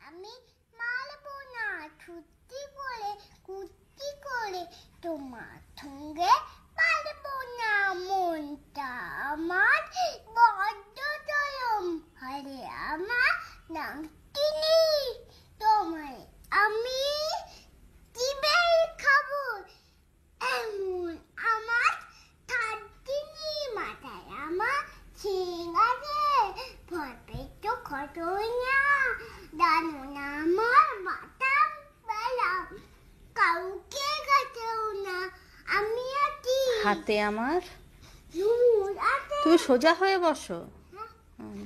আমি মারবো না, ছুটি করে কুর্তি করে তোমার সঙ্গে পারবো না। মনটা আমার বড্ড নরম, আরে আমার নামটিনি তোমায় আমি চিবিয়ে খাবো এমন আমার থাকতিনি। মাথায় আমার শিং আছে, ভয় পেতো কতই না, জানো না আমার বাতাম বেলা কাউকে কাছেও না। আমি আছি হাতে আমার, ঝুমুর আছে। তুমি সোজা হয়ে বসো। হ্যাঁ?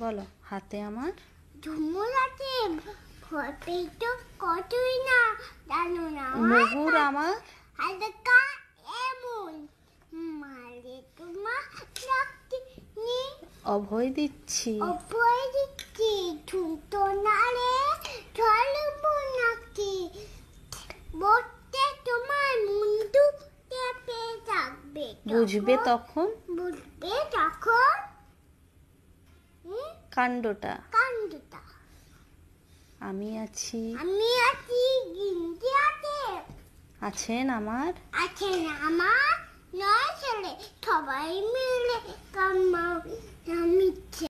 বলো, হাতে আমার ঝুমুর আছে, ভয় পেতো কতই না, জানো না মুগুর আমার, হালকা এমন মারে তোমার রাখতিনি। অভয় দিচ্ছি অভয় দিচ্ছি, ঠুনতো না রে চলবো নাকি। বসতে তোমার মুন্ডু চেপে থাকবে, বুঝবে তখন বুঝবে তখন কাণ্ডটা। কাণ্ডটা। আমি আছি, আমি আছি, গিন্দি আছে, আছেন আমার, আছেন আমার নয় ছেলে, সবাই মিলে কামাও। আমি